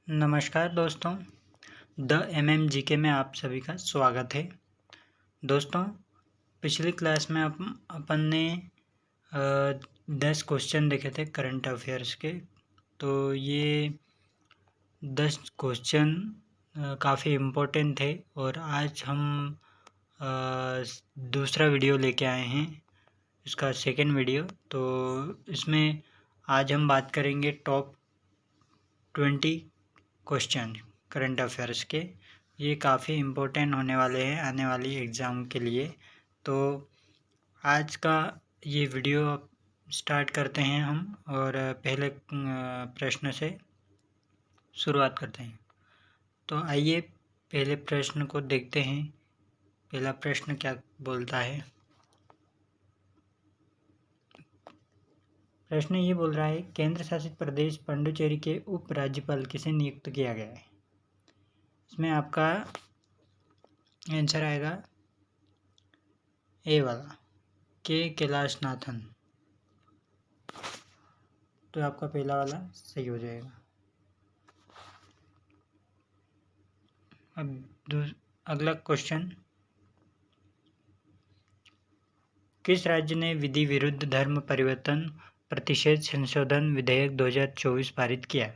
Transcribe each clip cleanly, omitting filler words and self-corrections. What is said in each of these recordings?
नमस्कार दोस्तों, the MMGK में आप सभी का स्वागत है। दोस्तों, पिछली क्लास में अपन ने 10 क्वेश्चन देखे थे करंट अफेयर्स के। तो ये 10 क्वेश्चन काफ़ी इम्पोर्टेंट थे और आज हम दूसरा वीडियो लेके आए हैं, इसका सेकेंड वीडियो। तो इसमें आज हम बात करेंगे टॉप 20 क्वेश्चन करंट अफेयर्स के। ये काफ़ी इम्पोर्टेंट होने वाले हैं आने वाली एग्ज़ाम के लिए। तो आज का ये वीडियो स्टार्ट करते हैं हम और पहले प्रश्न से शुरुआत करते हैं। तो आइए पहले प्रश्न को देखते हैं। पहला प्रश्न क्या बोलता है। प्रश्न ये बोल रहा है, केंद्र शासित प्रदेश पुडुचेरी के उप राज्यपाल किसे नियुक्त किया गया है। इसमें आपका आंसर आएगा ए वाला, के कैलाशनाथन। तो आपका पहला वाला सही हो जाएगा। अब अगला क्वेश्चन, किस राज्य ने विधि विरुद्ध धर्म परिवर्तन प्रतिषेध संशोधन विधेयक 2024 पारित किया।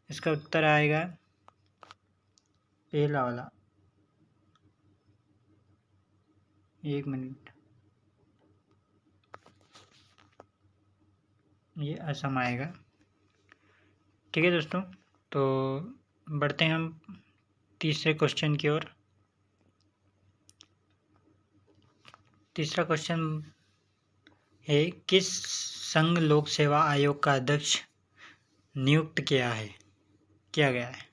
इसका उत्तर आएगा पहला वाला। एक मिनट, ये असम आएगा। ठीक है दोस्तों, तो बढ़ते हैं हम तीसरे क्वेश्चन की ओर। तीसरा क्वेश्चन है, किस संघ लोक सेवा आयोग का अध्यक्ष नियुक्त किया गया है।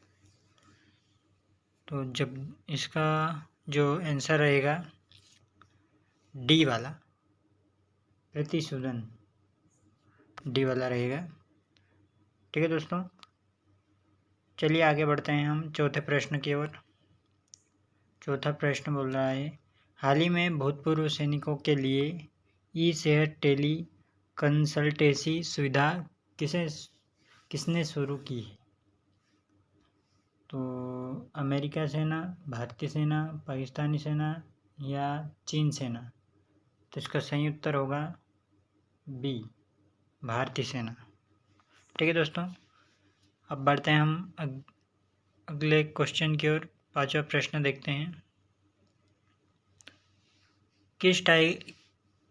तो जब इसका जो आंसर रहेगा डी वाला, प्रीति सूदन, डी वाला रहेगा। ठीक है दोस्तों, चलिए आगे बढ़ते हैं हम चौथे प्रश्न की ओर। चौथा प्रश्न बोल रहा है, हाल ही में भूतपूर्व सैनिकों के लिए ई सेहत टेली कंसल्टेंसी सुविधा किसने शुरू की है। तो अमेरिका सेना, भारतीय सेना, पाकिस्तानी सेना या चीन सेना। तो इसका सही उत्तर होगा बी, भारतीय सेना। ठीक है दोस्तों, अब बढ़ते हैं हम अगले क्वेश्चन की ओर। पांचवा प्रश्न देखते हैं,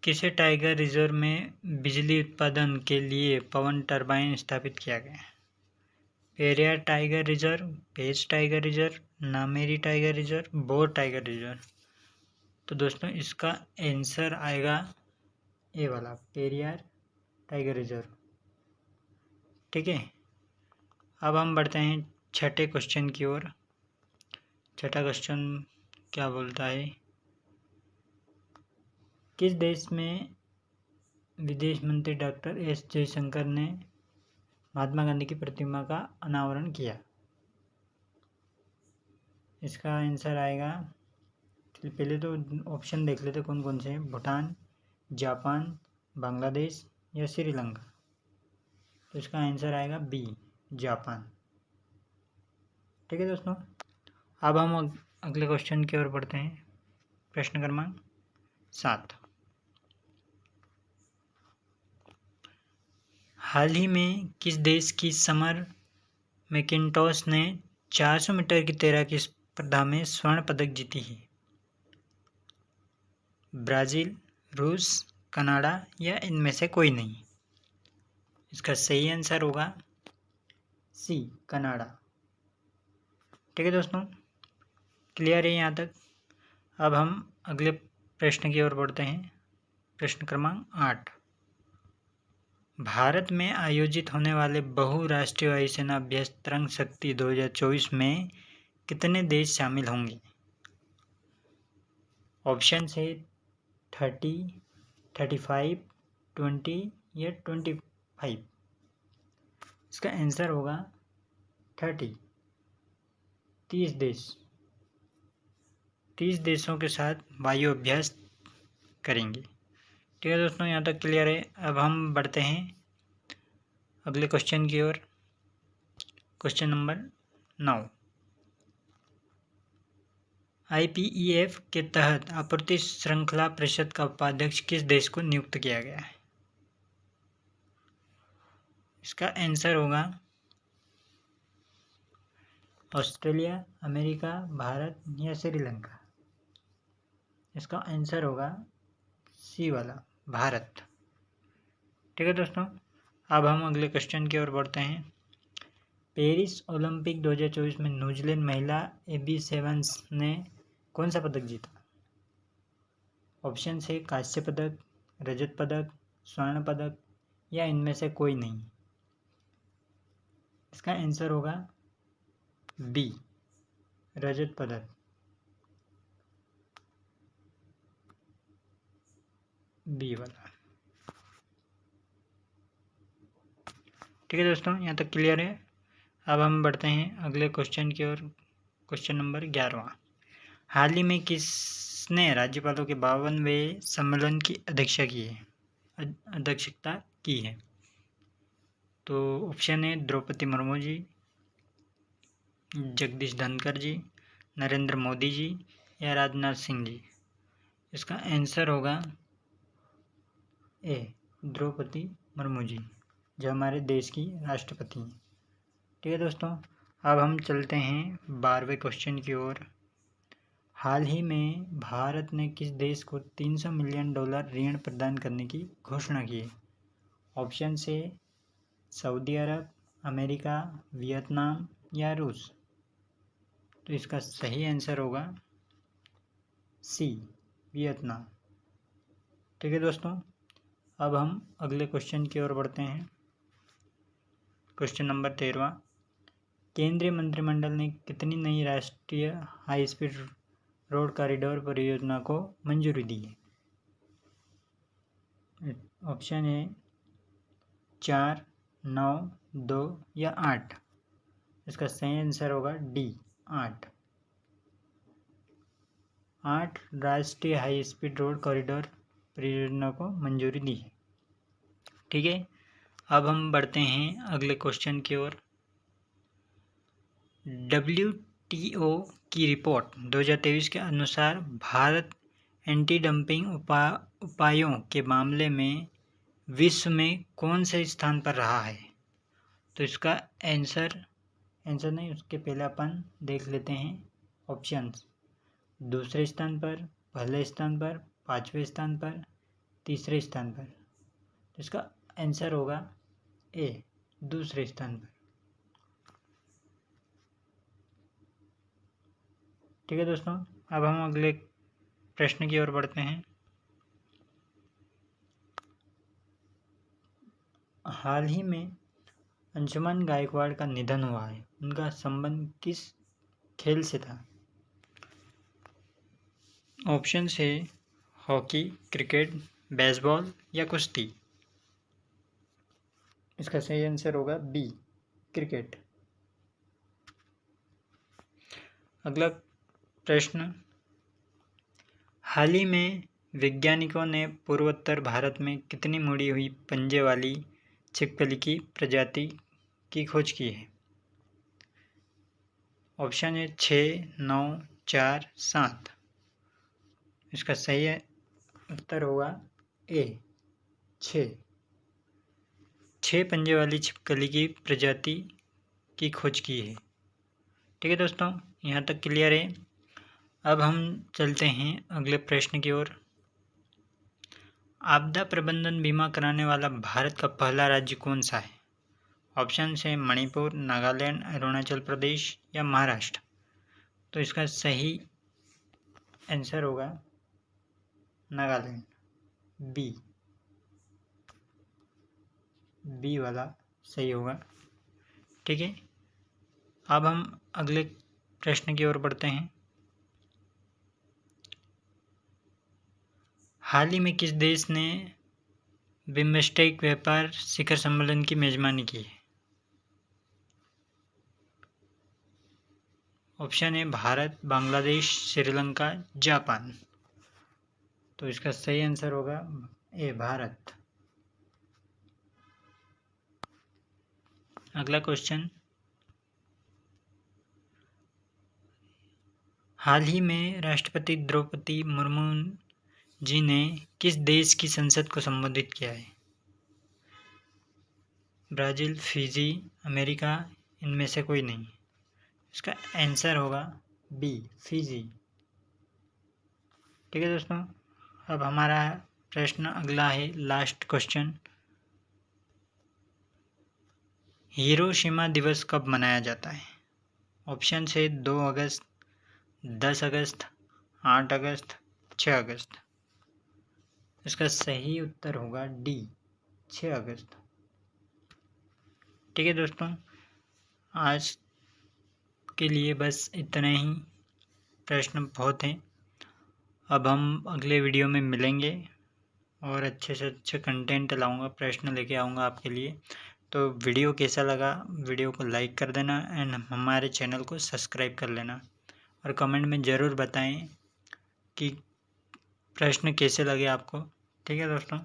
किसे टाइगर रिजर्व में बिजली उत्पादन के लिए पवन टरबाइन स्थापित किया गया है। Periyar tiger reserve, Pench tiger reserve, Nameri tiger reserve, Bor tiger reserve. तो दोस्तों इसका आंसर आएगा ए वाला, पेरियार टाइगर रिजर्व। ठीक है, अब हम बढ़ते हैं छठे क्वेश्चन की ओर। छठा क्वेश्चन क्या बोलता है, किस देश में विदेश मंत्री डॉक्टर एस जयशंकर ने महात्मा गांधी की प्रतिमा का अनावरण किया। इसका आंसर आएगा, पहले तो ऑप्शन देख लेते कौन कौन से हैं। भूटान, जापान, बांग्लादेश या श्रीलंका। तो इसका आंसर आएगा बी, जापान। ठीक है दोस्तों, अब हम अगले क्वेश्चन की ओर बढ़ते हैं। प्रश्न क्रमांक 7, हाल ही में किस देश की समर मैकिन्टॉश ने 400 मीटर की तैराकी स्पर्धा में स्वर्ण पदक जीती है। ब्राज़ील, रूस, कनाडा या इनमें से कोई नहीं। इसका सही आंसर होगा सी, कनाडा। ठीक है दोस्तों, क्लियर है यहाँ तक। अब हम अगले प्रश्न की ओर बढ़ते हैं। प्रश्न क्रमांक 8, भारत में आयोजित होने वाले बहुराष्ट्रीय वायुसेना अभ्यास तरंग शक्ति 2024 में कितने देश शामिल होंगे। ऑप्शन है 30, 35, 20 या 25। इसका आंसर होगा 30 देश। 30 देशों के साथ वायु अभ्यास करेंगे। ठीक है दोस्तों, यहाँ तक क्लियर है। अब हम बढ़ते हैं अगले क्वेश्चन की ओर। क्वेश्चन नंबर 9, IPEF के तहत आपूर्ति श्रृंखला परिषद का उपाध्यक्ष किस देश को नियुक्त किया गया है? इसका आंसर होगा ऑस्ट्रेलिया, अमेरिका, भारत या श्रीलंका। इसका आंसर होगा सी वाला, भारत। ठीक है दोस्तों, अब हम अगले क्वेश्चन की ओर बढ़ते हैं। पेरिस ओलंपिक 2024 में न्यूजीलैंड महिला एबी सेवंस ने कौन सा पदक जीता? ऑप्शन है कांस्य पदक, रजत पदक, स्वर्ण पदक या इनमें से कोई नहीं। इसका आंसर होगा बी, रजत पदक। बी वाला। ठीक है दोस्तों, यहाँ तक क्लियर है। अब हम बढ़ते हैं अगले क्वेश्चन की ओर। क्वेश्चन नंबर 11, हाल ही में किसने राज्यपालों के 52वें सम्मेलन की अध्यक्षता की है? तो ऑप्शन है द्रौपदी मुर्मू जी, जगदीश धनखड़ जी, नरेंद्र मोदी जी या राजनाथ सिंह जी। इसका आंसर होगा ए, द्रौपदी मुर्मू जी, जो हमारे देश की राष्ट्रपति हैं। ठीक है दोस्तों, अब हम चलते हैं 12वें क्वेश्चन की ओर। हाल ही में भारत ने किस देश को $300 मिलियन ऋण प्रदान करने की घोषणा की है? ऑप्शन से सऊदी अरब, अमेरिका, वियतनाम या रूस। तो इसका सही आंसर होगा सी, वियतनाम। ठीक है दोस्तों, अब हम अगले क्वेश्चन की ओर बढ़ते हैं। क्वेश्चन नंबर 13, केंद्रीय मंत्रिमंडल ने कितनी नई राष्ट्रीय हाई स्पीड रोड कॉरिडोर परियोजना को मंजूरी दी है? ऑप्शन है 4, 9, 2 या 8। इसका सही आंसर होगा डी, 8। 8 राष्ट्रीय हाई स्पीड रोड कॉरिडोर परियोजना को मंजूरी दी है। ठीक है, अब हम बढ़ते हैं अगले क्वेश्चन की ओर। WTO की रिपोर्ट 2023 के अनुसार भारत एंटी डंपिंग उपायों के मामले में विश्व में कौन से स्थान पर रहा है? तो इसका आंसर नहीं, उसके पहले अपन देख लेते हैं ऑप्शंस। दूसरे स्थान पर, पहले स्थान पर, 5वें स्थान पर, तीसरे स्थान पर। तो इसका आंसर होगा ए, दूसरे स्थान पर। ठीक है दोस्तों, अब हम अगले प्रश्न की ओर बढ़ते हैं। हाल ही में अंशुमन गायकवाड़ का निधन हुआ है, उनका संबंध किस खेल से था? ऑप्शन है हॉकी, क्रिकेट, बेसबॉल या कुश्ती। इसका सही आंसर होगा बी, क्रिकेट। अगला प्रश्न, हाल ही में वैज्ञानिकों ने पूर्वोत्तर भारत में कितनी मुड़ी हुई पंजे वाली छिपकली की प्रजाति की खोज की है? ऑप्शन है 6, 9, 4, 7। इसका सही उत्तर होगा ए, 6। 6 पंजे वाली छिपकली की प्रजाति की खोज की है। ठीक है दोस्तों, यहाँ तक क्लियर है। अब हम चलते हैं अगले प्रश्न की ओर। आपदा प्रबंधन बीमा कराने वाला भारत का पहला राज्य कौन सा है? ऑप्शन है मणिपुर, नागालैंड, अरुणाचल प्रदेश या महाराष्ट्र। तो इसका सही आंसर होगा नागालैंड, बी वाला सही होगा। ठीक है, अब हम अगले प्रश्न की ओर बढ़ते हैं। हाल ही में किस देश ने बिम्स्टेक व्यापार शिखर सम्मेलन की मेजबानी की है? ऑप्शन है भारत, बांग्लादेश, श्रीलंका, जापान। तो इसका सही आंसर होगा ए, भारत। अगला क्वेश्चन, हाल ही में राष्ट्रपति द्रौपदी मुर्मू जी ने किस देश की संसद को संबोधित किया है? ब्राज़ील, फिजी, अमेरिका, इनमें से कोई नहीं। इसका आंसर होगा बी, फिजी। ठीक है दोस्तों, अब हमारा प्रश्न अगला है, लास्ट क्वेश्चन। हिरोशिमा दिवस कब मनाया जाता है? ऑप्शन है 2 अगस्त, 10 अगस्त, 8 अगस्त, 6 अगस्त। इसका सही उत्तर होगा डी, 6 अगस्त। ठीक है दोस्तों, आज के लिए बस इतना ही। प्रश्न बहुत हैं। अब हम अगले वीडियो में मिलेंगे और अच्छे से अच्छे कंटेंट लाऊंगा, प्रश्न लेके आऊँगा आपके लिए। तो वीडियो कैसा लगा, वीडियो को लाइक कर देना एंड हमारे चैनल को सब्सक्राइब कर लेना, और कमेंट में ज़रूर बताएं कि प्रश्न कैसे लगे आपको। ठीक है दोस्तों।